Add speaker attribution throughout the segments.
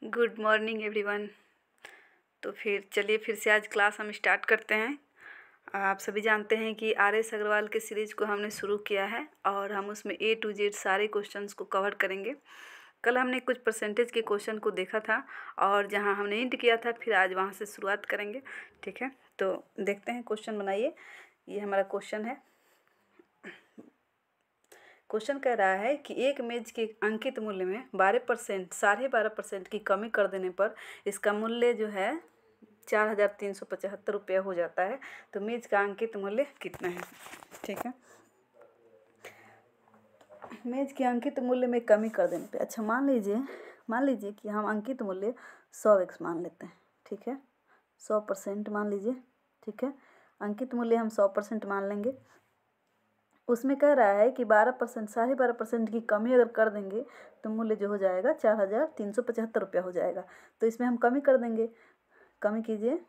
Speaker 1: Good morning everyone. तो फिर से आज क्लास हम स्टार्ट करते हैं। आप सभी जानते हैं कि आर.एस. अग्रवाल के सीरीज़ को हमने शुरू किया है और हम उसमें ए टू जेड सारे क्वेश्चंस को कवर करेंगे। कल हमने कुछ परसेंटेज के क्वेश्चन को देखा था और जहां हमने इंट किया था, फिर आज वहां से शुरुआत करेंगे। ठीक है, तो देखते हैं। क्वेश्चन बनाइए। ये हमारा क्वेश्चन है। क्वेश्चन कह रहा है कि एक मेज के अंकित मूल्य में 12% 12.5% की कमी कर देने पर इसका मूल्य जो है 4,375 रुपया हो जाता है। तो मेज का अंकित मूल्य कितना है? ठीक है, मेज के अंकित मूल्य में कमी कर देने पे, अच्छा मान लीजिए कि हम अंकित मूल्य 100x मान लेते हैं। ठीक है, 100% मान लीजिए। ठीक है, अंकित मूल्य हम 100% मान लेंगे। उसमें कह रहा है कि 12% 12.5% की कमी अगर कर देंगे तो मूल्य जो हो जाएगा 4,375 रुपया हो जाएगा। तो इसमें हम कमी कर देंगे। कमी कीजिए,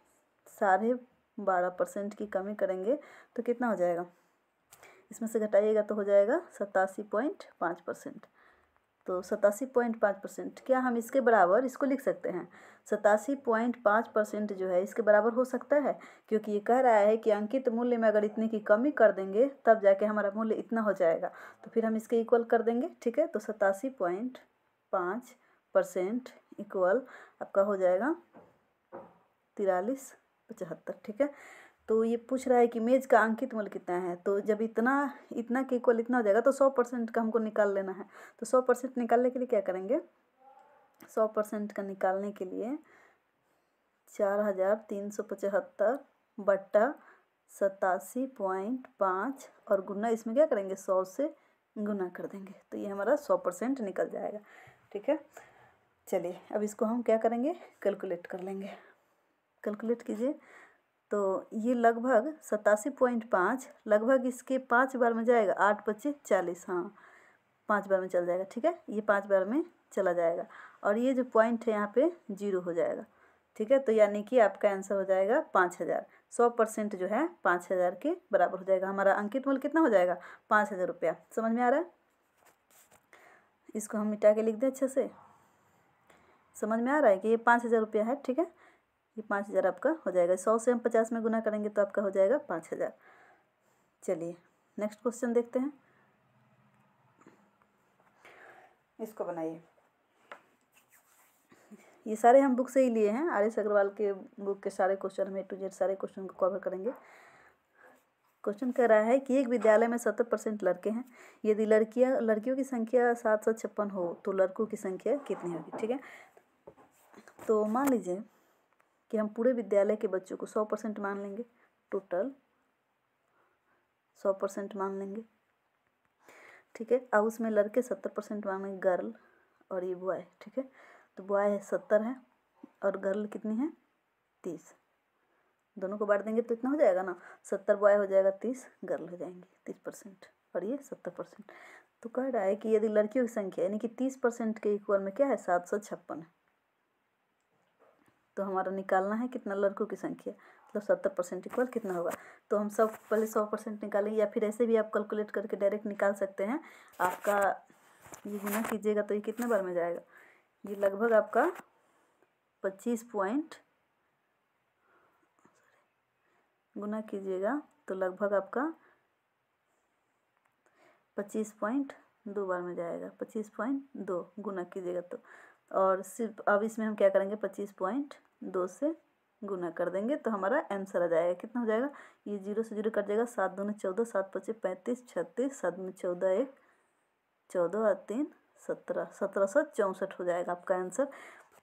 Speaker 1: 12.5% की कमी करेंगे तो कितना हो जाएगा? इसमें से घटाइएगा तो हो जाएगा 87.5%। तो 87.5%, क्या हम इसके बराबर इसको लिख सकते हैं? 87.5% जो है इसके बराबर हो सकता है, क्योंकि ये कह रहा है कि अंकित मूल्य में अगर इतने की कमी कर देंगे तब जाके हमारा मूल्य इतना हो जाएगा। तो फिर हम इसके इक्वल कर देंगे। ठीक है, तो 87.5% इक्वल आपका हो जाएगा 43.75। ठीक है, तो ये पूछ रहा है कि मेज का अंकित मूल्य कितना है। तो जब इतना के इक्वल इतना हो जाएगा तो 100% का हमको निकाल लेना है। तो 100% निकालने के लिए क्या करेंगे? 100% का निकालने के लिए 4,375 बट्टा 87.5 और गुना इसमें क्या करेंगे? 100 से गुना कर देंगे तो ये हमारा 100% निकल जाएगा। ठीक है, चलिए अब इसको हम क्या करेंगे? कैलकुलेट कर लेंगे। कैलकुलेट कीजिए। तो ये लगभग 87.5 लगभग इसके 5 बार में जाएगा। 8 25 40, हाँ 5 बार में चल जाएगा। ठीक है, ये 5 बार में चला जाएगा और ये जो पॉइंट है यहाँ पे 0 हो जाएगा। ठीक है, तो यानी कि आपका आंसर हो जाएगा 5,000। 100% जो है 5,000 के बराबर हो जाएगा। हमारा अंकित मूल्य कितना हो जाएगा? 5,000 रुपया। समझ में आ रहा है? इसको हम मिटा के लिख दें अच्छे से। समझ में आ रहा है कि ये 5,000 रुपया है। ठीक है, ये 5,000 आपका हो जाएगा। 100 से हम 50 में गुना करेंगे तो आपका हो जाएगा 5,000। चलिए नेक्स्ट क्वेश्चन देखते हैं। इसको बनाइए। ये सारे हम बुक से ही लिए हैं। आर.एस. अग्रवाल के बुक के सारे क्वेश्चन हम ए टू जेड सारे क्वेश्चन को कवर करेंगे। क्वेश्चन कह रहा है कि एक विद्यालय में 70% लड़के हैं। यदि लड़कियों की संख्या 756 हो तो लड़कों की संख्या कितनी होगी? ठीक है, तो मान लीजिए कि हम पूरे विद्यालय के बच्चों को 100% मान लेंगे। टोटल 100% मान लेंगे। ठीक है, अब उसमें लड़के 70% मानेंगे, गर्ल और ये बॉय। ठीक है, तो बॉय है 70 है और गर्ल कितनी है? 30। दोनों को बांट देंगे तो इतना हो जाएगा ना, 70 बॉय हो जाएगा, 30 गर्ल हो जाएंगी। 30% और ये 70%। तो कह रहा है कि यदि लड़कियों की संख्या यानी कि 30% के इक्वल में क्या है? 756 है। तो हमारा निकालना है कितना? लड़कों की संख्या, मतलब 70% इक्वल कितना होगा? तो हम सब पहले 100% निकालेंगे, या फिर ऐसे भी आप कैलकुलेट करके डायरेक्ट निकाल सकते हैं। आपका ये गुना कीजिएगा तो ये कितने बार में जाएगा? ये लगभग आपका 25 पॉइंट गुना कीजिएगा तो लगभग आपका 25.2 बार में जाएगा। 25.2 गुना कीजिएगा तो, और सिर्फ अब इसमें हम क्या करेंगे? 25.2 से गुना कर देंगे तो हमारा आंसर आ जाएगा। कितना हो जाएगा? ये 0 से 0 कट जाएगा। 7 दूनी 14, 7 पचे 35, 36, 7 दूनी 14, 1 14 और 3 17, 1764 हो जाएगा आपका आंसर।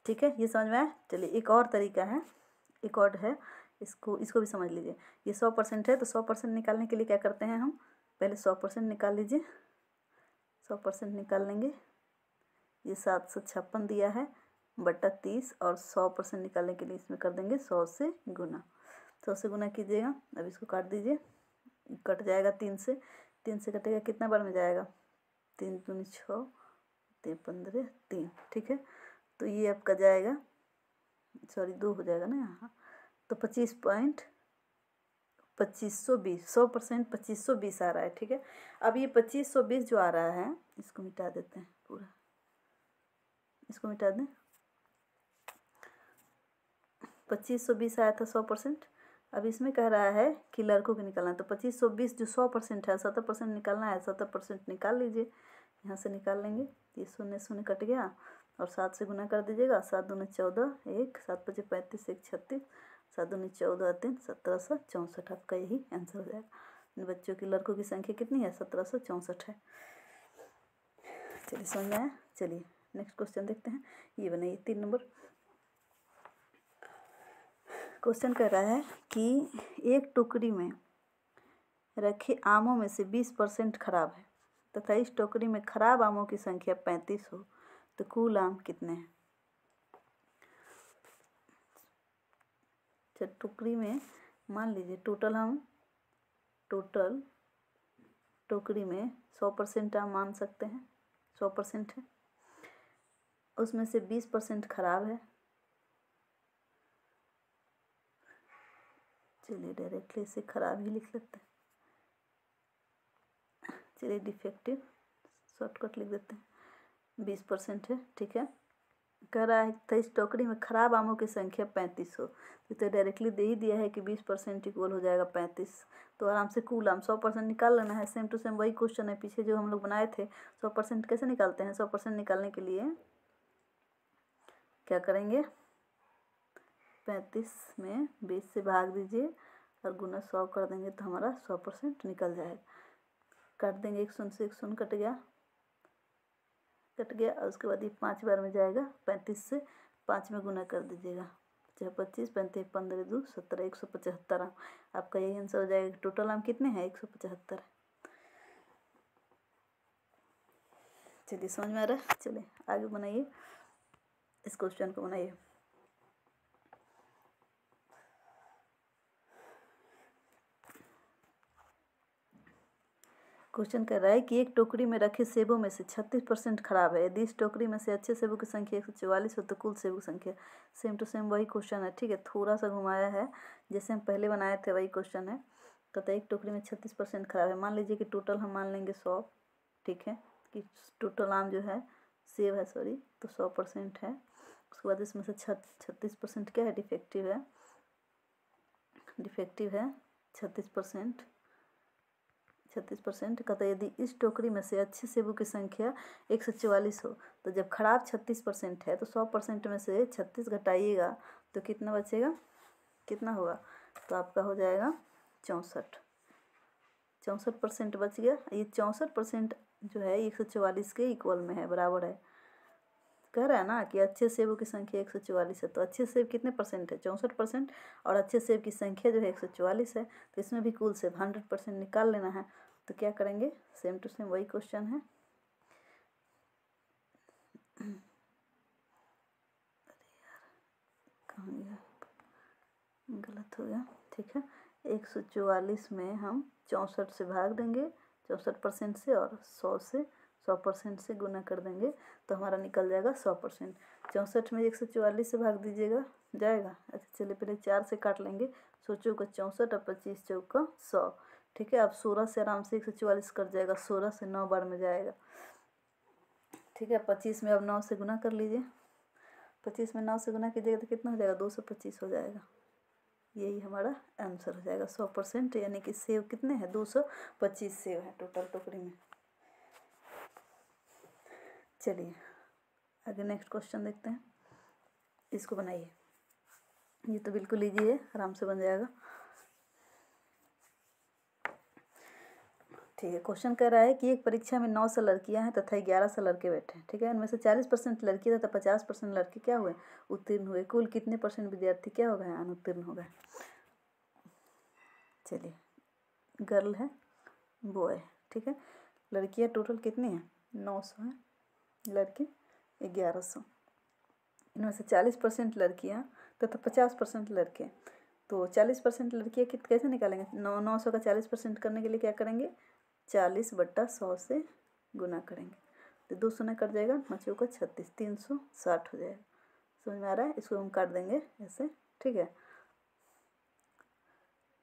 Speaker 1: ठीक है, ये समझ में आया? चलिए एक और तरीका है, एक और है, इसको भी समझ लीजिए। ये 100% है तो 100% निकालने के लिए क्या करते हैं? हम पहले 100% निकाल लीजिए। 100% निकाल लेंगे। ये 756 दिया है बट्टा 30 और 100% निकालने के लिए इसमें कर देंगे 100 से गुना। 100 से गुना कीजिएगा। अब इसको काट दीजिए, कट जाएगा 3 से। 3 से कटेगा कितना बार में जाएगा? 3 दूनी 6, 3 15 3। ठीक है, तो ये आपका जाएगा, सॉरी 2 हो जाएगा ना यहाँ, तो 25.2520 100% 2520 आ रहा है। ठीक है, अब ये 2520 जो आ रहा है इसको मिटा देते हैं पूरा, इसको मिटा दें। 2520 आया था 100%। अब इसमें कह रहा है कि लड़कों को निकालना है, तो 2520 जो 100% है 70% निकालना है, 70% निकाल लीजिए, यहाँ से निकाल लेंगे। ये 0 0 कट गया और 7 से गुना कर दीजिएगा। 7 दूनी 14, 1 7 5 35, 1 36, 7 दूनी 14, 3 1764। आपका यही आंसर हो जाएगा। बच्चों की लड़कों की संख्या कितनी है? 1764 है। चलिए समझ में आया। चलिए नेक्स्ट क्वेश्चन देखते हैं। ये बनाइए 3 नंबर। क्वेश्चन कह रहा है कि एक टोकरी में रखे आमों में से 20% खराब है तथा इस टोकरी में खराब आमों की संख्या 35 हो, तो कुल आम कितने हैं? अच्छा, टोकरी में मान लीजिए टोटल टोकरी में 100% आम मान सकते हैं, 100% है, उसमें से 20% खराब है। चलिए डायरेक्टली इसे खराब ही लिख लेते हैं। चलिए डिफेक्टिव शॉर्टकट लिख देते हैं। 20% है, ठीक है। कह रहा है तो इस टोकरी में खराब आमों की संख्या 35 हो, तो डायरेक्टली दे ही दिया है कि 20% इक्वल हो जाएगा 35। तो आराम से कुल आम 100% निकाल लेना है। सेम टू सेम वही क्वेश्चन है पीछे जो हम लोग बनाए थे। 100% कैसे निकालते हैं? 100% निकालने के लिए क्या करेंगे? 35 में 20 से भाग दीजिए और गुना 100 कर देंगे तो हमारा 100% निकल जाएगा। काट देंगे, 1 0 से 1 0 कट गया और उसके बाद ये 5 बार में जाएगा। 35 से 5 में गुना कर दीजिएगा, चाहे 25 35 15 2 17, 175 आम। आपका यही आंसर हो जाएगा। टोटल आम कितने हैं? 175 है। चलिए समझ में आ रहा है। चलिए आगे बनाइए, इस क्वेश्चन को बनाइए। क्वेश्चन कह रहा है कि एक टोकरी में रखे सेबों में से 36% खराब है। यदि इस टोकरी में से अच्छे सेबों की संख्या 144 हो तो कुल सेबों की संख्या। सेम टू सेम वही क्वेश्चन है, ठीक है। थोड़ा सा घुमाया है, जैसे हम पहले बनाए थे वही क्वेश्चन है। कहता है एक टोकरी में 36% खराब है। मान लीजिए कि टोटल हम मान लेंगे 100, ठीक है, कि टोटल आम जो है सेब है, सॉरी, तो 100% है। उसके बाद इसमें से 36% क्या है? डिफेक्टिव है। 36%। 36% कहता है यदि इस टोकरी में से अच्छे सेबों की संख्या 144 हो, तो जब खराब 36% है तो 100% में से 36 घटाइएगा तो कितना बचेगा? कितना होगा? तो आपका हो जाएगा 64% बच गया। ये 64% जो है 144 के इक्वल में है, बराबर है। कह रहा है ना कि अच्छे सेबों की संख्या 144 है, तो अच्छे सेब कितने परसेंट है? 64%। और अच्छे सेब की संख्या जो है 144 है, तो इसमें भी कुल सेब 100% निकाल लेना है। तो क्या करेंगे? सेम टू सेम वही क्वेश्चन है। अरे यार कहाँ गया? गलत हो गया, ठीक है। 144 में हम 64 से भाग देंगे, 64% से, और 100% से गुना कर देंगे तो हमारा निकल जाएगा 100%। 64 में 144 से भाग दीजिएगा, जाएगा। अच्छा चलिए पहले 4 से काट लेंगे। 100 चौका 64 और 25 चौका 100, ठीक है। अब 16 से आराम से 144 कट जाएगा, 16 से 9 बार में जाएगा, ठीक है। 25 में अब 9 से गुना कर लीजिए। 25 में 9 से गुना कीजिएगा तो कितना हो जाएगा? 225 हो जाएगा। यही हमारा आंसर हो जाएगा 100%, यानी कि सेब कितने हैं? 225 सेब है टोटल टोकरी में। चलिए आगे नेक्स्ट क्वेश्चन देखते हैं, इसको बनाइए। ये तो बिल्कुल ईजी है, आराम से बन जाएगा, ठीक है। क्वेश्चन कह रहा है कि एक परीक्षा में 900 लड़कियां हैं तथा 1100 लड़के बैठे हैं, ठीक है। इनमें से 40% लड़की तथा 50% लड़के क्या हुए? उत्तीर्ण हुए। कुल कितने % विद्यार्थी क्या हो गए? अनुत्तीर्ण हो गए। चलिए गर्ल है, बॉय, ठीक है। लड़कियां टोटल कितनी हैं? 900 हैं, लड़के 1100। इनमें से 40% लड़कियां तथा 50% लड़के। तो 40% लड़कियां कैसे निकालेंगे? 900 का 40% करने के लिए क्या करेंगे? 40/100 से गुना करेंगे तो 2 शून्य कट जाएगा, 9 चौका 36, 360 हो जाएगा। समझ में आ रहा है? इसको हम काट देंगे ऐसे, ठीक है।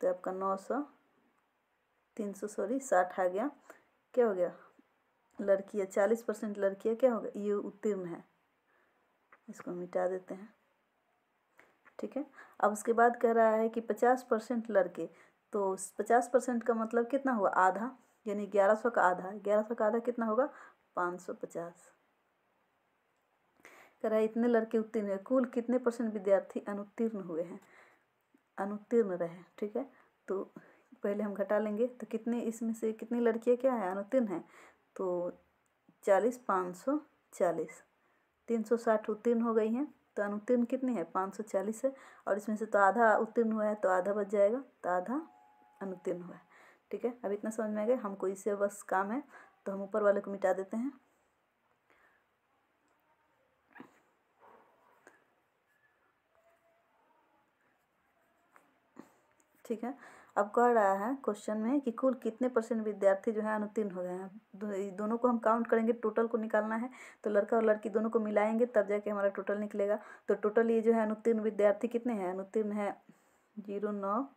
Speaker 1: तो आपका 900 300 सॉरी 60 आ गया। क्या हो गया? लड़कियाँ 40% लड़कियाँ क्या हो गया? ये उत्तीर्ण है, इसको मिटा देते हैं, ठीक है। अब उसके बाद कह रहा है कि 50% लड़के, तो 50% का मतलब कितना हुआ, आधा, यानी 1100 का आधा, 1100 का आधा कितना होगा, 550। कह रहा है इतने लड़के उत्तीर्ण हुए, कुल कितने % विद्यार्थी अनुत्तीर्ण हुए हैं, अनुत्तीर्ण रहे, ठीक है। तो पहले हम घटा लेंगे, तो कितने, इसमें से कितनी लड़कियां क्या है, अनुत्तीर्ण हैं, तो 40, 540, 360 उत्तीर्ण हो गई हैं, तो अनुत्तीर्ण कितनी है, 540 है, और इसमें से तो आधा उत्तीर्ण हुआ है, तो आधा बच जाएगा, तो आधा अनुत्तीर्ण हुआ है, ठीक है। अब इतना समझ में आ गया, हमको इससे बस काम है, तो हम ऊपर वाले को मिटा देते हैं। ठीक है। अब कह रहा है क्वेश्चन में कि कुल कितने % विद्यार्थी जो है अनुत्तीर्ण हो गए हैं। दोनों को हम काउंट करेंगे, टोटल को निकालना है, तो लड़का और लड़की दोनों को मिलाएंगे तब जाके हमारा टोटल निकलेगा। तो टोटल ये जो है अनुत्तीर्ण विद्यार्थी कितने हैं, अनुत्तीर्ण है 0, 9,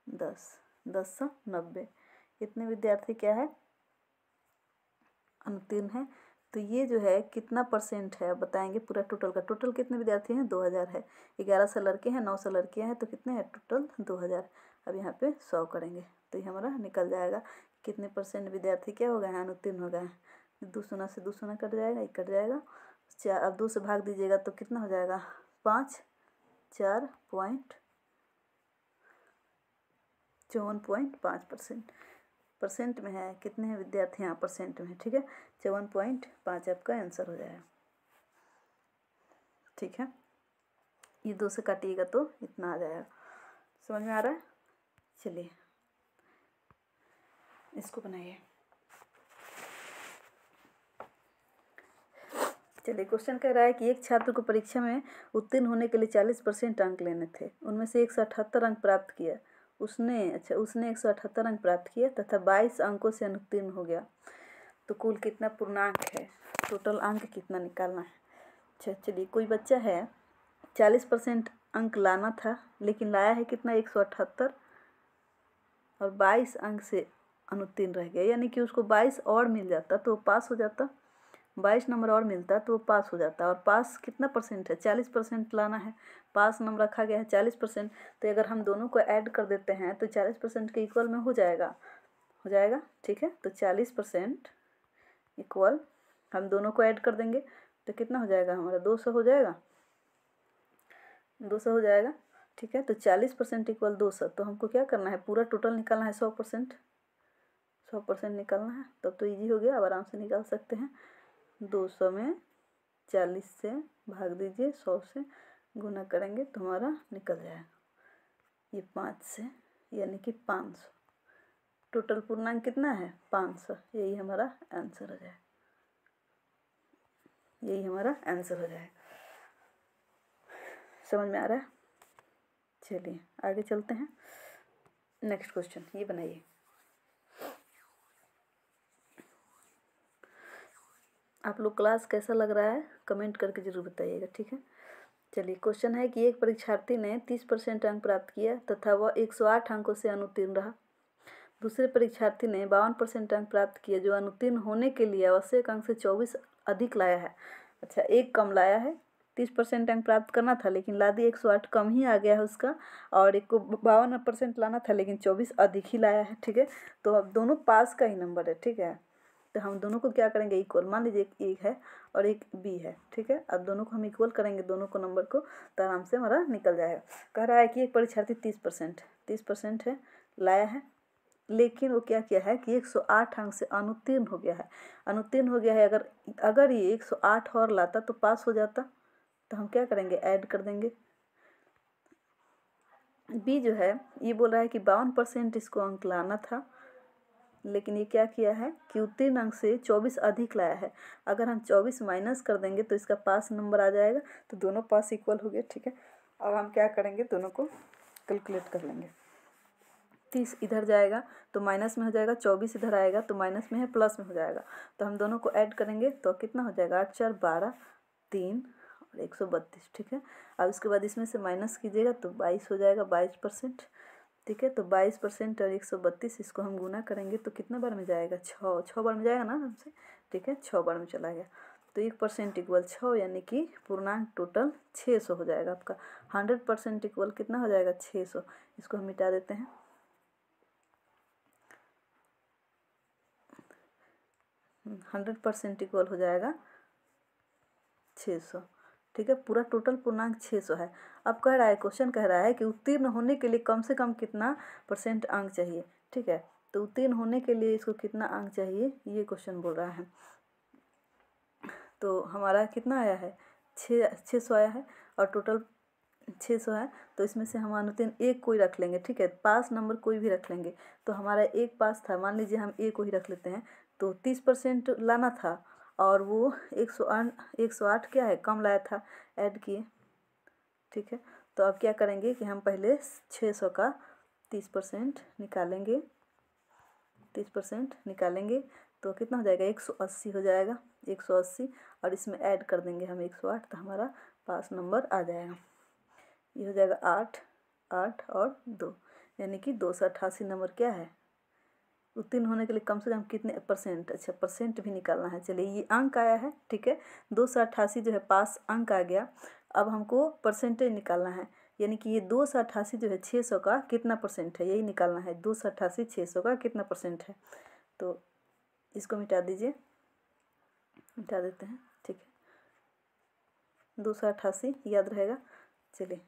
Speaker 1: 10, 10, 90, इतने विद्यार्थी क्या है, अनुत्तीर्ण है। तो ये जो है कितना % है, अब बताएंगे पूरा टोटल का। टोटल कितने विद्यार्थी हैं, 2000 है, 1100 लड़के हैं, 900 लड़कियां हैं, तो कितने हैं टोटल, 2000। अब यहाँ पे 100 करेंगे तो ये हमारा निकल जाएगा कितने % विद्यार्थी क्या हो गए हैं, अनुत्तीर्ण हो गए हैं। 2 शून्य से 2 शून्य कट जाएगा, 1 कट जाएगा, 4, अब 2 से भाग दीजिएगा तो कितना हो जाएगा, 5, 4.54.5% % में है, कितने हैं विद्यार्थी, यहाँ % में, ठीक है, 54.5 आपका आंसर हो जाएगा, ठीक है। ये 2 से काटिएगा तो इतना आ जाएगा, समझ में आ रहा है। चलिए इसको बनाइए। चलिए क्वेश्चन कह रहा है कि एक छात्र को परीक्षा में उत्तीर्ण होने के लिए 40% अंक लेने थे, उनमें से 178 अंक प्राप्त किया, उसने 178 अंक प्राप्त किया तथा 22 अंकों से अनुत्तीर्ण हो गया, तो कुल कितना पूर्णांक है, टोटल अंक कितना निकालना है। अच्छा चलिए, कोई बच्चा है 40% अंक लाना था लेकिन लाया है कितना, 178, और 22 अंक से अनुत्तीर्ण रह गया, यानी कि उसको 22 और मिल जाता तो वो पास हो जाता, 22 नंबर और मिलता तो वो पास हो जाता। और पास कितना % है, 40% लाना है, पास नंबर रखा गया है 40%, तो अगर हम दोनों को ऐड कर देते हैं तो 40% के इक्वल में हो जाएगा, ठीक है। तो 40% इक्वल हम दोनों को ऐड कर देंगे तो कितना हो जाएगा हमारा, 200 हो जाएगा, 200 हो जाएगा, ठीक है। तो 40% इक्वल 200, तो हमको क्या करना है, पूरा टोटल निकालना है, 100% निकालना है, तब तो इजी हो गया, अब आराम से निकाल सकते हैं। 200 में 40 से भाग दीजिए, 100 से गुना करेंगे तो हमारा निकल जाएगा ये 5 से, यानी कि 500, टोटल पूर्णांक कितना है, 500, यही हमारा आंसर हो जाएगा, यही हमारा आंसर हो जाएगा। समझ में आ रहा है। चलिए आगे चलते हैं, नेक्स्ट क्वेश्चन ये बनाइए। आप लोग क्लास कैसा लग रहा है कमेंट करके ज़रूर बताइएगा, ठीक है। चलिए क्वेश्चन है कि एक परीक्षार्थी ने 30% अंक प्राप्त किया तथा वह 108 अंकों से अनुत्तीर्ण रहा, दूसरे परीक्षार्थी ने 52% अंक प्राप्त किया जो अनुत्तीर्ण होने के लिए आवश्यक अंक से 24 अधिक लाया है। अच्छा, एक कम लाया है, 30% अंक प्राप्त करना था लेकिन ला दी 108, कम ही आ गया है उसका, और एक को 52% लाना था लेकिन 24 अधिक ही लाया है, ठीक है। तो अब दोनों पास का ही नंबर है, ठीक है। तो हम दोनों को क्या करेंगे, इक्वल, मान लीजिए एक है और एक बी है, ठीक है। अब दोनों को हम इक्वल करेंगे, दोनों को नंबर को, तो आराम से हमारा निकल जाएगा। कह रहा है कि एक परीक्षार्थी 30% है लाया है, लेकिन वो क्या किया है कि 108 अंक से अनुत्तीर्ण हो गया है, अगर ये 108 और लाता तो पास हो जाता, तो हम क्या करेंगे, ऐड कर देंगे। बी जो है ये बोल रहा है कि 52% इसको अंक लाना था, लेकिन ये क्या किया है कि उत्तीर्ण अंक से 24 अधिक लाया है, अगर हम 24 माइनस कर देंगे तो इसका पास नंबर आ जाएगा, तो दोनों पास इक्वल हो गए, ठीक है। अब हम क्या करेंगे, दोनों को कैलकुलेट कर लेंगे। 30 इधर जाएगा तो माइनस में हो जाएगा, 24 इधर आएगा तो माइनस में है, प्लस में हो जाएगा, तो हम दोनों को ऐड करेंगे तो कितना हो जाएगा, 8 4 12, 3 और 132, ठीक है। अब इसके बाद इसमें से माइनस कीजिएगा तो 22 हो जाएगा, 22%, ठीक है। तो 22% और 132 इसको हम गुना करेंगे तो कितना बार में जाएगा, 6 बार में जाएगा ना हमसे, ठीक है, 6 बार में चला गया। तो 1% इक्वल 6, यानी कि पूर्णांक टोटल 600 हो जाएगा आपका। 100% इक्वल कितना हो जाएगा 600। इसको हम मिटा देते हैं। 100% इक्वल हो जाएगा 600। ठीक है, पूरा टोटल पूर्णांक 600 है। अब कह रहा है, क्वेश्चन कह रहा है कि उत्तीर्ण होने के लिए कम से कम कितना % अंक चाहिए। ठीक है, तो उत्तीर्ण होने के लिए इसको कितना अंक चाहिए, ये क्वेश्चन बोल रहा है। तो हमारा कितना आया है, 600 आया है, और टोटल 600 है। तो इसमें से हम अनुत्तीर्ण एक कोई रख लेंगे। ठीक है, पास नंबर कोई भी रख लेंगे। तो हमारा एक पास था, मान लीजिए हम एक को ही रख लेते हैं। तो 30% लाना था, और वो 108 क्या है, कम लाया था, ऐड किए। ठीक है, तो अब क्या करेंगे कि हम पहले 600 का 30% निकालेंगे। 30% निकालेंगे तो कितना हो जाएगा, 180 हो जाएगा। 180, और इसमें ऐड कर देंगे हम 108, तो हमारा पास नंबर आ जाएगा। ये हो जाएगा 8, 8 और 2, यानी कि 288 नंबर क्या है, उत्तीर्ण होने के लिए कम से कम कितने %। अच्छा, % भी निकालना है। चलिए, ये अंक आया है। ठीक है, 288 जो है पास अंक आ गया। अब हमको परसेंटेज निकालना है, यानी कि ये 288 जो है 600 का कितना % है, यही निकालना है। 288 600 का कितना % है। तो इसको मिटा दीजिए, मिटा देते हैं। ठीक है, 288 याद रहेगा। चलिए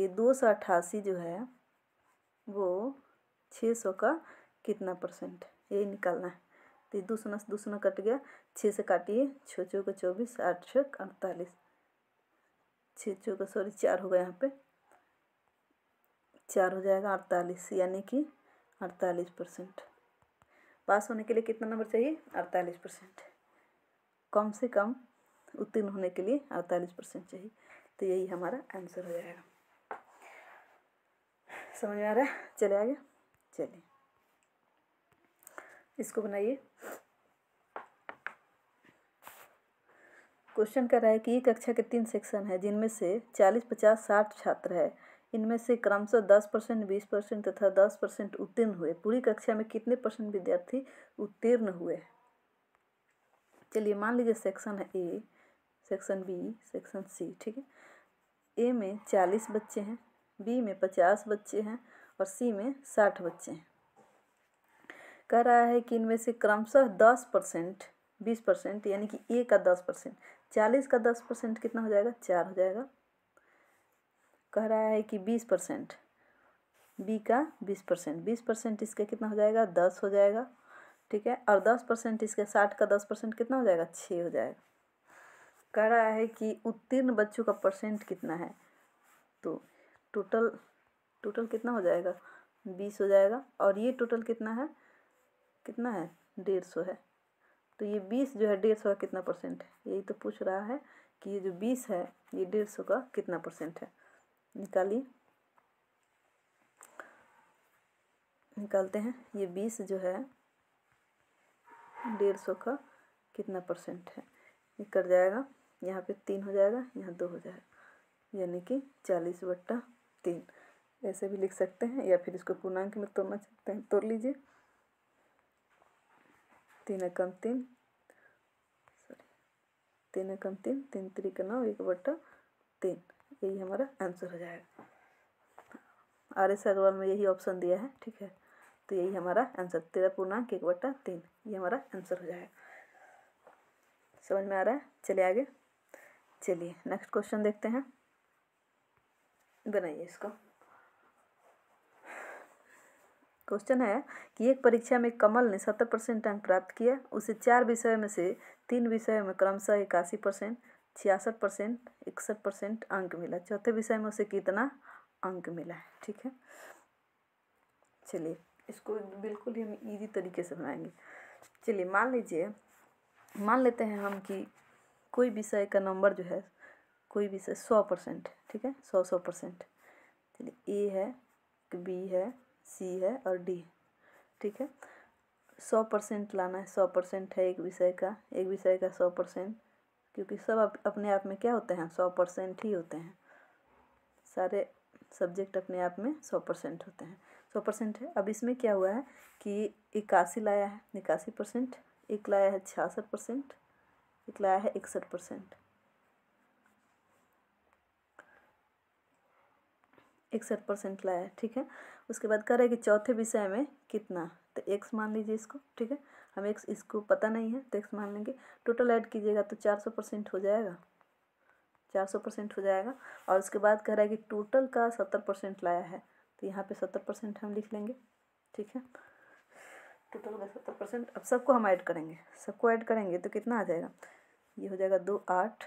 Speaker 1: 288 जो है वो 600 का कितना % है, यही निकालना है। तो 2 से 2 कट गया, 6 से काटिए, 6 चौका 24, 8 छक 48, 6 चौका 4 हो गया, यहाँ पे 4 हो जाएगा 48, यानी कि 48%। पास होने के लिए कितना नंबर चाहिए, 48%। कम से कम उत्तीर्ण होने के लिए 48% चाहिए। तो यही हमारा आंसर हो जाएगा। समझ में आ रहा है। चले आगे, चलिए इसको बनाइए। क्वेश्चन कर रहा है कि कक्षा के 3 सेक्शन है, जिनमें से 40, 50, 60 छात्र है। इनमें से क्रमशः 10%, 20% तथा 10% उत्तीर्ण हुए। पूरी कक्षा में कितने % विद्यार्थी उत्तीर्ण हुए। चलिए, मान लीजिए सेक्शन है ए, सेक्शन बी, सेक्शन सी। ठीक है, ए में 40 बच्चे हैं, बी में 50 बच्चे हैं, और सी में 60 बच्चे हैं। कह रहा है कि इनमें से क्रमशः 10%, 20%, यानी कि ए का 10%, 40 का 10% कितना हो जाएगा, 4 हो जाएगा। कह रहा है कि 20%, बी का 20%, 20% इसका कितना हो जाएगा, 10 हो जाएगा। ठीक है, और 10% इसके 60 का 10% कितना हो जाएगा, 6 हो जाएगा। कह रहा है कि उत्तीर्ण बच्चों का % कितना है। तो टोटल कितना हो जाएगा, 20 हो जाएगा, और ये टोटल कितना है, 150 है। तो ये 20 जो है 150 का कितना % है, यही तो पूछ रहा है कि ये जो 20 है ये 150 का कितना % है। निकालिए, निकालते हैं। ये 20 जो है 150 का कितना % है, ये कट जाएगा, यहाँ पे 3 हो जाएगा, यहाँ 2 हो जाएगा, यानी कि 40/3। ऐसे भी लिख सकते हैं, या फिर इसको पूर्णांक में तोड़ना चाहते हैं तोड़ लीजिए। 3 एकम 3, 3 एकम 3, 3 त्रिक 9, 1/3। यही हमारा आंसर हो जाएगा। RS अग्रवाल में यही ऑप्शन दिया है। ठीक है, तो यही हमारा आंसर 13 पूर्णांक 1/3, ये हमारा आंसर हो जाएगा। समझ में आ रहा है। चलिए आगे, चलिए नेक्स्ट क्वेश्चन देखते हैं। बनाइए इसको। क्वेश्चन है कि एक परीक्षा में कमल ने 70% अंक प्राप्त किया। उसे 4 विषयों में से 3 विषयों में क्रमशः 81%, 66%, 61% अंक मिला। चौथे विषय में उसे कितना अंक मिला है। ठीक है, चलिए इसको बिल्कुल ही हम इजी तरीके से बनाएंगे। चलिए, मान लेते हैं हम कि कोई विषय का नंबर जो है, कोई विषय 100%। ठीक है, 100%। चलिए, ए है, बी है, सी है और डी। ठीक है, 100% लाना है। 100% है एक विषय का 100%, क्योंकि सब अपने आप में क्या होते हैं, 100% ही होते हैं। सारे सब्जेक्ट अपने आप में 100% होते हैं। 100% है। अब इसमें क्या हुआ है कि 81 लाया है 81%, एक लाया है 66%, एक लाया है 61%, 61% लाया है। ठीक है, उसके बाद कह रहा है कि चौथे विषय में कितना, तो एक्स मान लीजिए इसको। ठीक है, हम एक्स इसको पता नहीं है तो एक्स मान लेंगे। टोटल ऐड कीजिएगा तो 400% हो जाएगा, 400% हो जाएगा। और उसके बाद कह रहा है कि टोटल का 70% लाया है, तो यहाँ पे 70% हम लिख लेंगे। ठीक है, टोटल का 70%। अब सबको हम ऐड करेंगे, सबको ऐड करेंगे तो कितना आ जाएगा, ये हो जाएगा 2 8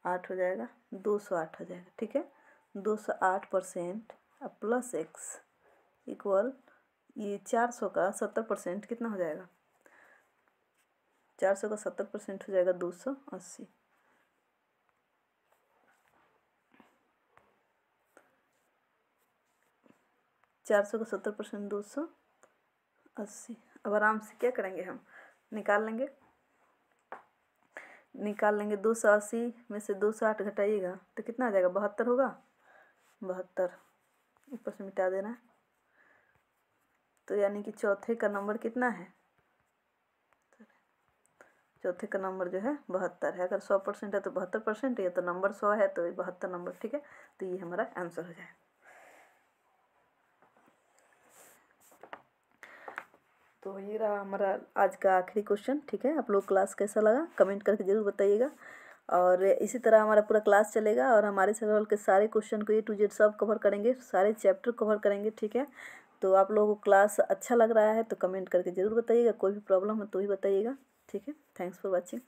Speaker 1: 8 हो जाएगा, 208 हो जाएगा। ठीक है, 208% अब प्लस एक्स इक्वल ये 400 का 70% कितना हो जाएगा, 400 का 70% हो जाएगा 280। 400 का 70% 280। अब आराम से क्या करेंगे, हम निकाल लेंगे 280 में से 208 घटाइएगा तो कितना आ जाएगा, 72 होगा। 72 ऊपर से मिटा देना है, तो यानी कि चौथे का नंबर कितना है, चौथे का नंबर जो है 72 है। अगर 100% है तो 72% है, तो नंबर 100 है तो 72 नंबर। ठीक है, तो ये हमारा आंसर हो जाए। तो ये रहा हमारा आज का आखिरी क्वेश्चन। ठीक है, आप लोग क्लास कैसा लगा कमेंट करके ज़रूर बताइएगा। और इसी तरह हमारा पूरा क्लास चलेगा और हमारे सवाल के सारे क्वेश्चन को A to Z सब कवर करेंगे, सारे चैप्टर कवर करेंगे। ठीक है, तो आप लोगों को क्लास अच्छा लग रहा है तो कमेंट करके ज़रूर बताइएगा, कोई भी प्रॉब्लम हो तो ही बताइएगा। ठीक है, थैंक्स फॉर वॉचिंग।